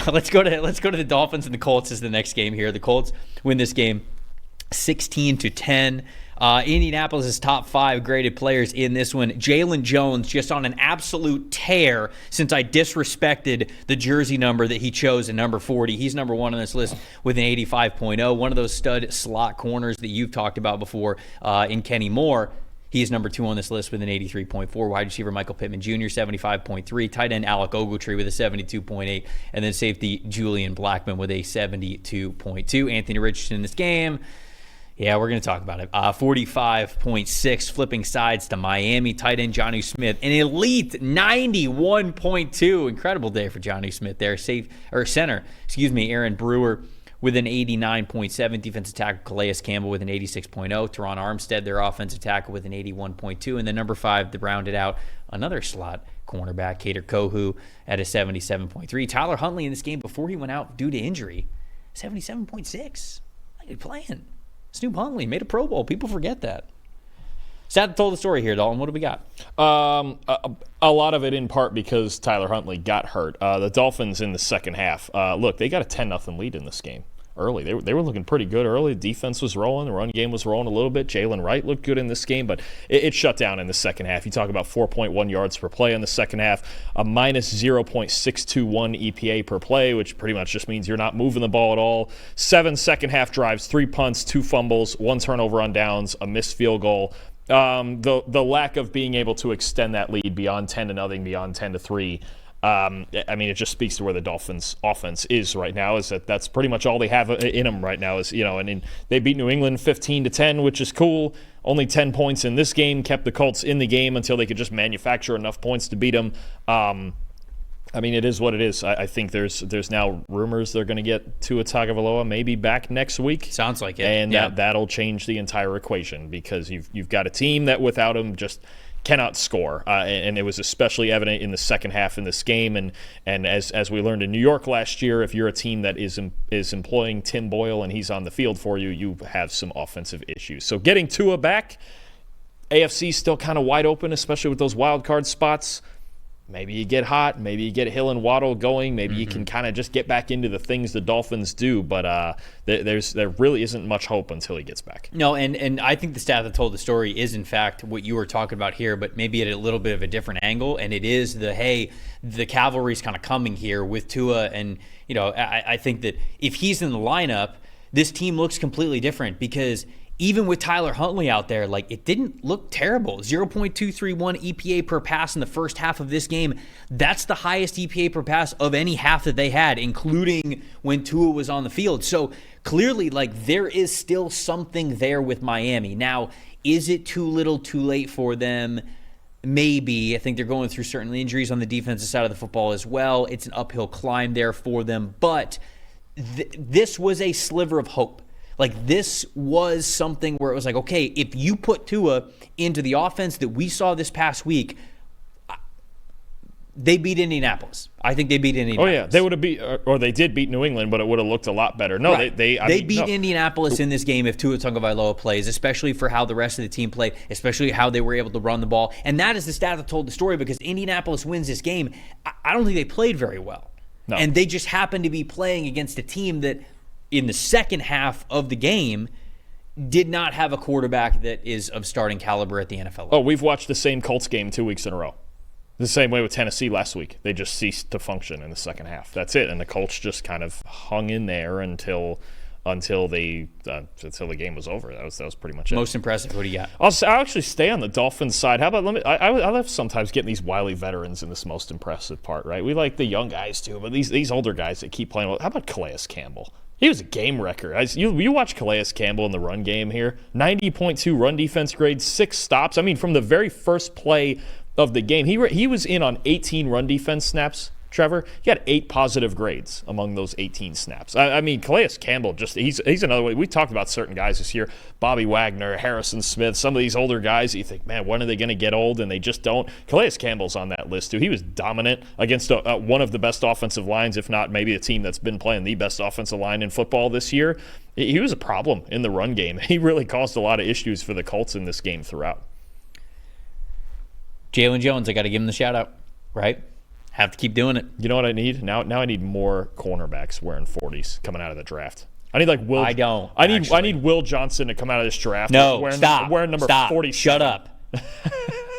let's go to the Dolphins and the Colts as the next game here. The Colts win this game 16-10. Indianapolis' top 5 graded players in this one. Jaylen Jones just on an absolute tear since I disrespected the jersey number that he chose in number 40. He's number 1 on this list with an 85.0. One of those stud slot corners that you've talked about before in Kenny Moore. He is number 2 on this list with an 83.4. Wide receiver Michael Pittman Jr., 75.3. Tight end Alec Ogletree with a 72.8. And then safety Julian Blackman with a 72.2. Anthony Richardson in this game. Yeah, we're going to talk about it. 45.6, flipping sides to Miami. Tight end Jonnu Smith, an elite 91.2. Incredible day for Jonnu Smith there. Center, Aaron Brewer with an 89.7. Defensive tackle Calais Campbell with an 86.0. Teron Armstead, their offensive tackle, with an 81.2. And then number 5, to round it out, another slot cornerback, Kader Kohu, at a 77.3. Tyler Huntley in this game before he went out due to injury, 77.6. Like he's playing. Snoop Huntley made a Pro Bowl. People forget that. Sad told the story here, Dalton. What do we got? A lot of it in part because Tyler Huntley got hurt. The Dolphins in the second half, look, they got a 10-0 lead in this game early. They were looking pretty good early. The defense was rolling. The run game was rolling a little bit. Jaylen Wright looked good in this game, but it shut down in the second half. You talk about 4.1 yards per play in the second half, a minus 0.621 EPA per play, which pretty much just means you're not moving the ball at all. 7 second-half drives, 3 punts, 2 fumbles, 1 turnover on downs, a missed field goal. The lack of being able to extend that lead beyond 10-0, beyond 10-3. I mean, it just speaks to where the Dolphins' offense is right now. Is that's pretty much all they have in them right now. Is and they beat New England 15-10, which is cool. Only 10 points in this game kept the Colts in the game until they could just manufacture enough points to beat them. I mean, it is what it is. I think there's now rumors they're going to get Tua Tagovailoa maybe back next week. Sounds like it. And that'll change the entire equation because you've got a team that without him just cannot score, and it was especially evident in the second half in this game. And as we learned in New York last year, if you're a team that is employing Tim Boyle and he's on the field for you, you have some offensive issues. So getting Tua back, AFC still kind of wide open, especially with those wild card spots. Maybe you get hot. Maybe you get Hill and Waddle going. Maybe you can kind of just get back into the things the Dolphins do. But there really isn't much hope until he gets back. No, and I think the stat that told the story is, in fact, what you were talking about here, but maybe at a little bit of a different angle. And it is the cavalry's kind of coming here with Tua. And, I think that if he's in the lineup, this team looks completely different because – even with Tyler Huntley out there, it didn't look terrible. 0.231 EPA per pass in the first half of this game. That's the highest EPA per pass of any half that they had, including when Tua was on the field. So clearly, there is still something there with Miami. Now, is it too little, too late for them? Maybe. I think they're going through certain injuries on the defensive side of the football as well. It's an uphill climb there for them. But this was a sliver of hope. This was something where it was okay, if you put Tua into the offense that we saw this past week, they beat Indianapolis. I think they beat Indianapolis. Oh, yeah. They would have beat, or they did beat New England, but it would have looked a lot better. No, right. They beat Indianapolis in this game if Tua Tagovailoa plays, especially for how the rest of the team played, especially how they were able to run the ball. And that is the stat that told the story because Indianapolis wins this game. I don't think they played very well. No. And they just happened to be playing against a team that in the second half of the game did not have a quarterback that is of starting caliber at the NFL level. Oh, we've watched the same Colts game 2 weeks in a row. The same way with Tennessee last week. They just ceased to function in the second half. That's it. And the Colts just kind of hung in there until the game was over. That was pretty much it. Most impressive. What do you got? I'll actually stay on the Dolphins side. How about I love sometimes getting these wily veterans in this most impressive part, right? We like the young guys too, but these older guys that keep playing well. How about Calais Campbell? He was a game wrecker. You watch Calais Campbell in the run game here. 90.2 run defense grade, 6 stops. I mean, from the very first play of the game, he was in on 18 run defense snaps. Trevor, he had 8 positive grades among those 18 snaps. I mean, Calais Campbell, he's another way. We talked about certain guys this year, Bobby Wagner, Harrison Smith, some of these older guys, you think, man, when are they going to get old? And they just don't. Calais Campbell's on that list, too. He was dominant against one of the best offensive lines, if not maybe a team that's been playing the best offensive line in football this year. He was a problem in the run game. He really caused a lot of issues for the Colts in this game throughout. Jaylen Jones, I got to give him the shout-out, right? Have to keep doing it. You know what I need? Now I need more cornerbacks wearing 40s coming out of the draft. I need Will. I don't. I need Will Johnson to come out of this draft. No, wearing number 40. Shut up.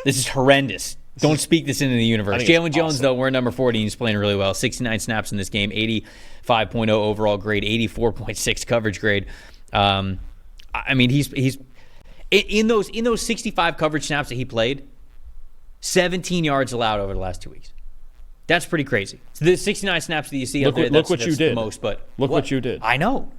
This is horrendous. Don't speak this into the universe. Jaylen Jones, though, wearing number 40, he's playing really well. 69 snaps in this game, 85.0 overall grade, 84.6 coverage grade. I mean, he's in those 65 coverage snaps that he played, 17 yards allowed over the last 2 weeks. That's pretty crazy. So the 69 snaps that you see out there, that's the most. But what you did. I know.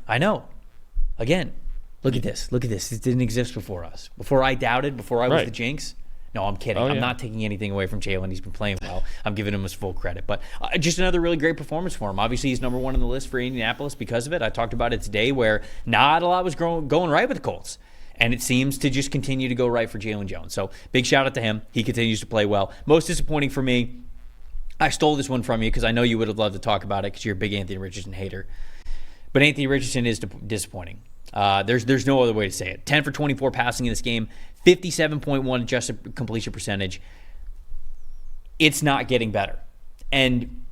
Again, look at this. It didn't exist before us. Before I doubted, before I was the jinx. No, I'm kidding. I'm not taking anything away from Jaylen. He's been playing well. I'm giving him his full credit. But just another really great performance for him. Obviously, he's number one on the list for Indianapolis because of it. I talked about it today where not a lot was going right with the Colts. And it seems to just continue to go right for Jaylen Jones. So big shout out to him. He continues to play well. Most disappointing for me, I stole this one from you because I know you would have loved to talk about it because you're a big Anthony Richardson hater. But Anthony Richardson is disappointing. There's no other way to say it. 10 for 24 passing in this game, 57.1 adjusted completion percentage. It's not getting better. And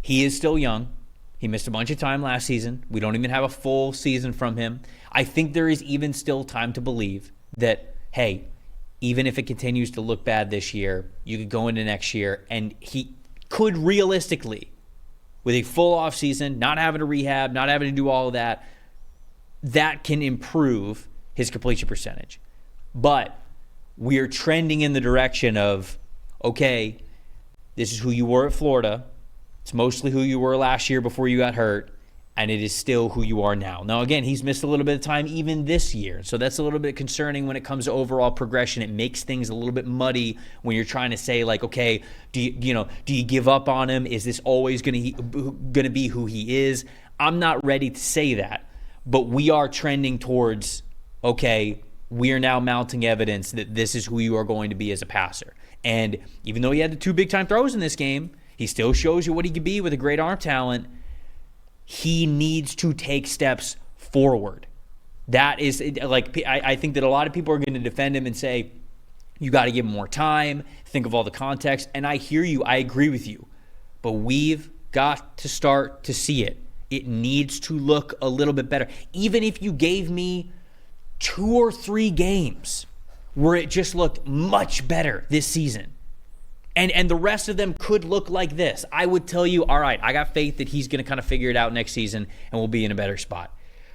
he is still young. He missed a bunch of time last season. We don't even have a full season from him. I think there is even still time to believe that, hey, even if it continues to look bad this year, you could go into next year and he could realistically, with a full offseason, not having to rehab, not having to do all of that, that can improve his completion percentage. But we are trending in the direction of, okay, this is who you were at Florida. It's mostly who you were last year before you got hurt, and it is still who you are now. Now, again, he's missed a little bit of time even this year, so that's a little bit concerning when it comes to overall progression. It makes things a little bit muddy when you're trying to say, like, okay, do you give up on him? Is this always going to be who he is? I'm not ready to say that, but we are trending towards, okay, we are now mounting evidence that this is who you are going to be as a passer. And even though he had the 2 big-time throws in this game, he still shows you what he could be with a great arm talent. He needs to take steps forward. That is, like, I think that a lot of people are going to defend him and say, you got to give him more time, think of all the context. And I hear you. I agree with you. But we've got to start to see it. It needs to look a little bit better. Even if you gave me 2 or 3 games where it just looked much better this season, and the rest of them could look like this, I would tell you, all right, I got faith that he's going to kind of figure it out next season and we'll be in a better spot.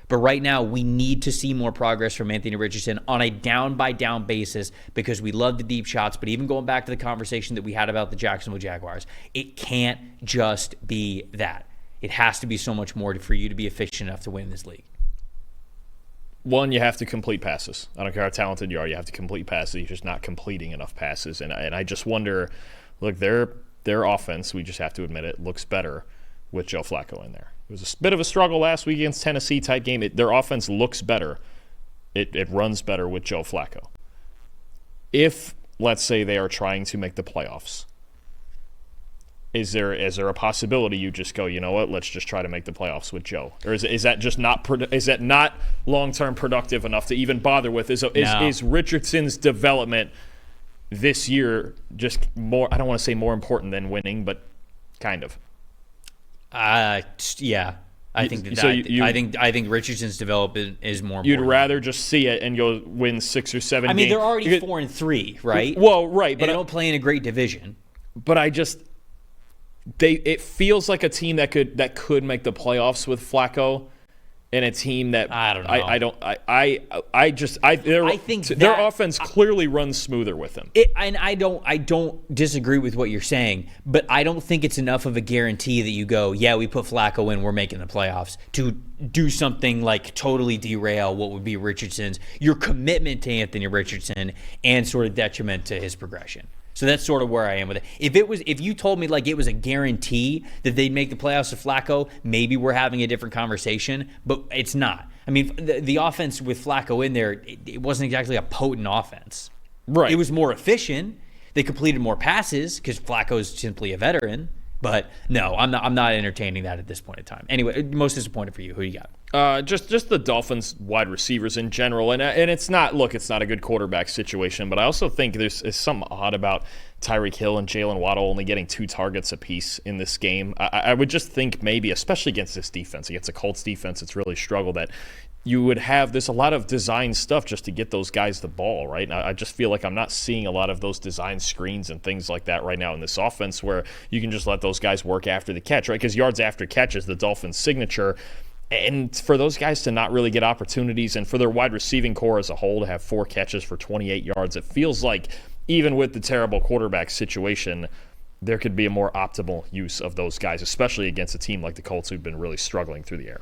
But right now, we need to see more progress from Anthony Richardson on a down-by-down basis because we love the deep shots. But even going back to the conversation that we had about the Jacksonville Jaguars, it can't just be that. It has to be so much more for you to be efficient enough to win this league. One, you have to complete passes. I don't care how talented you are, you have to complete passes. You're just not completing enough passes. And I just wonder, look, their offense, we just have to admit it, looks better with Joe Flacco in there. It was a bit of a struggle last week against Tennessee type game. Their offense looks better. It runs better with Joe Flacco. If, let's say, they are trying to make the playoffs, is there a possibility you just go, you know what, let's just try to make the playoffs with Joe? Or is that just not long-term productive enough to even bother with? Is Richardson's development this year just more, I don't want to say more important than winning, but kind of? Yeah. I think I think Richardson's development is more important. You'd rather just see it and you'll win 6 or 7 games. I mean, they're already 4-3, right? Well, right. But they don't play in a great division. But it feels like a team that could make the playoffs with Flacco, and a team that I don't know. I think their offense clearly runs smoother with him. And I don't disagree with what you're saying, but I don't think it's enough of a guarantee that you go, yeah, we put Flacco in, we're making the playoffs, to do something like totally derail what would be your commitment to Anthony Richardson and sort of detriment to his progression. So that's sort of where I am with it. If you told me like it was a guarantee that they'd make the playoffs with Flacco, maybe we're having a different conversation, but it's not. I mean, the offense with Flacco in there, it wasn't exactly a potent offense. Right. It was more efficient. They completed more passes because Flacco is simply a veteran. But no, I'm not entertaining that at this point in time. Anyway, most disappointed for you. Who do you got? Just the Dolphins wide receivers in general, and it's not a good quarterback situation, but I also think there's something odd about Tyreek Hill and Jaylen Waddle only getting 2 targets apiece in this game. I would just think maybe, especially against this defense, against the Colts defense, it's really struggled, that you would have a lot of design stuff just to get those guys the ball, right? And I just feel like I'm not seeing a lot of those design screens and things like that right now in this offense, where you can just let those guys work after the catch, right? Because yards after catch is the Dolphins' signature. And for those guys to not really get opportunities, and for their wide receiving core as a whole to have 4 catches for 28 yards, it feels like even with the terrible quarterback situation, there could be a more optimal use of those guys, especially against a team like the Colts who've been really struggling through the air.